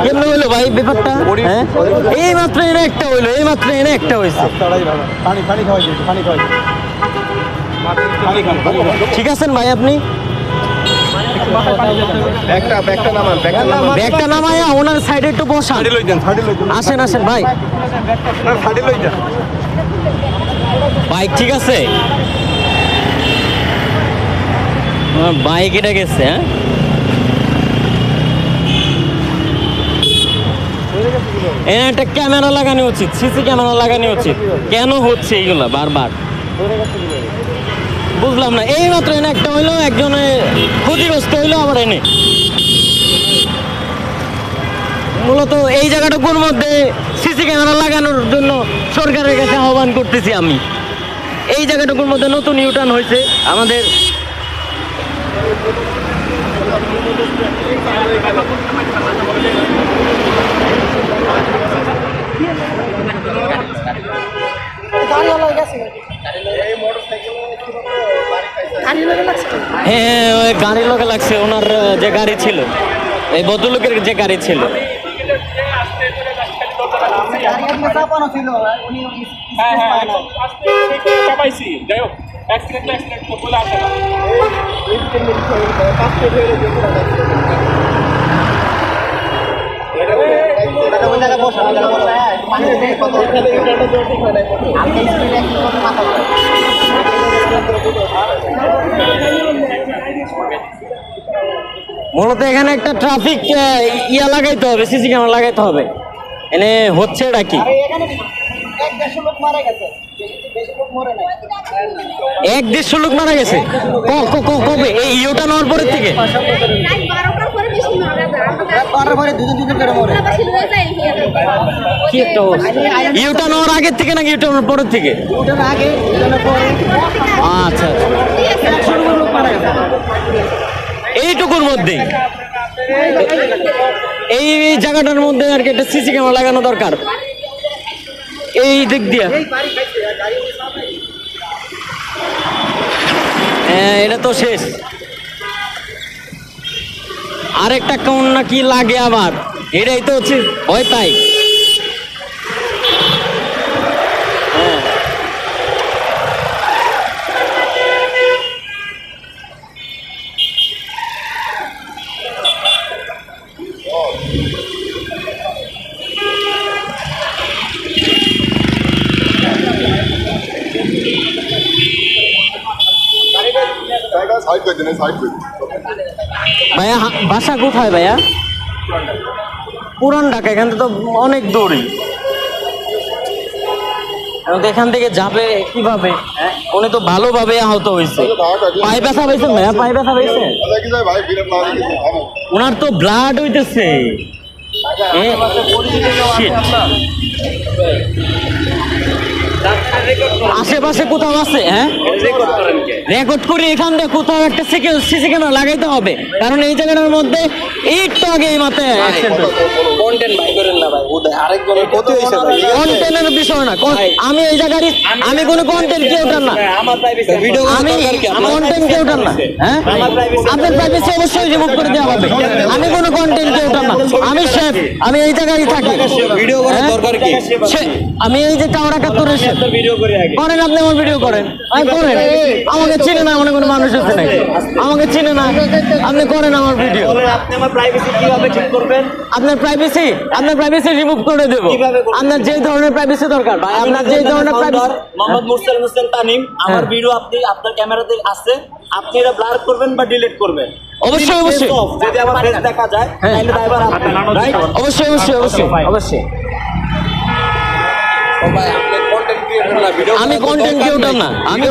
কেমন হইলো ভাই ব্যাপারটা? হ্যাঁ এই মাত্র এনে একটা হইলো, এই মাত্র এনে একটা হয়েছে। ঠিক আছেন ভাই আপনি? ব্যাগটা নামায় ওনার সাইডে একটু বসান। আসেন আসেন ভাই। বাইক ঠিক আছে? বাইক এটা গেছে। হ্যাঁ এখানে একটা ক্যামেরা লাগানো উচিত, সিসি ক্যামেরা লাগানো উচিত। কেন হচ্ছে এইগুলা বারবার বুঝলাম না। এই মাত্র এনে একটা হইলো, একজনে ক্ষতিগ্রস্ত হইলো আবার এনে। মূলত এই জায়গাটুকুর মধ্যে সিসি ক্যামেরা লাগানোর জন্য সরকারের কাছে আহ্বান করতেছি আমি। এই জায়গাটুকুর মধ্যে নতুন ইউটার্ন হয়েছে আমাদের। হ্যাঁ ওই গাড়ির লোকে লাগছে, ওনার যে গাড়ি ছিল, এই ভদ্রলোকের যে গাড়ি ছিল। মূলত এখানে একটা ট্রাফিক ইয়া লাগাইতে হবে, সিসি ক্যামেরা লাগাইতে হবে। এনে হচ্ছে এটা কি? 1-150 লোক মারা গেছে কবে? এই ইউটা নেওয়ার পরের থেকে? কি একটা ইউটা নেওয়ার আগের থেকে নাকি ইউটা নেওয়ার পরের থেকে? আচ্ছা এইটুকুর মধ্যে, এই জায়গাটার মধ্যে আর কি একটা সিসি ক্যামেরা লাগানো দরকার। এই দিক দিয়ে এটা তো শেষ। আরেকটা কোন না কি লাগে আবার, এটাই তো হচ্ছে হয় তাই। ভাইয়া বাসা কোথায় ভাইয়া? পুরান ঢাকা। এখান থেকে তো অনেক দূরই, এখান থেকে যাবে কিভাবে? উনি তো ভালোভাবে আহত হয়েছে। পায়ে ব্যথা পাইছেন ভাইয়া? পায়ে ব্যথা পাইছে? ওনার তো ব্লাড হইতেছে। আশেপাশে কোথাও আছে? হ্যাঁ রেকর্ড করে এখান থেকে কোথাও একটা সিসি ক্যামেরা লাগাইতে হবে, কারণ এই জায়গাটার মধ্যে একটু আগে এই মাথায় কন্টেন্টের বিষয় না। আমি এই জায়গায় আমি কোনো কন্টেন্ট ক্রিয়েটর না, আমি কন্টেন্ট ক্রিয়েটর না। হ্যাঁ আপনার প্রাইভেসি অবশ্যই রিমুভ করে দেওয়া হবে। আমি কোনো কন্টেন্ট ক্রিয়েটর না, আমি শেফ, আমি এই জায়গায় থাকি। ভিডিও করার দরকার কি? আমি এই যে টাওয়ার 71 শেফ। করেন আপনি আমার ভিডিও করেন, আমি করেন। আমাকে চিনে না, মনে কোনো মানুষ আছে নাকি? আমাকে চিনে না, আপনি করেন আমার ভিডিও। আপনি আমার প্রাইভেসি কিভাবে ঠিক করবেন? আপনার প্রাইভেসি রিমুভ করে দেব। আপনার যে ধরনের প্রাইভেসি দরকার ভাই, আপনার যে ধরনের প্রাইভেসি। মোহাম্মদ মুরসাল হোসেন তানিম, আমার ভিডিও আপনি আপনার ক্যামেরাতে আছে, আপনি এটা ব্লার করবেন বা ডিলিট করবেন। অবশ্যই অবশ্যই, যদি আমার ফেস দেখা যায় তাহলে ড্রাইভার আপনি, রাইট? অবশ্যই অবশ্যই অবশ্যই অবশ্যই। ভাই আপনি কন্টেন্ট ক্রিয়েটর না, ভিডিও আমি কন্টেন্ট ক্রিয়েটর না, আমি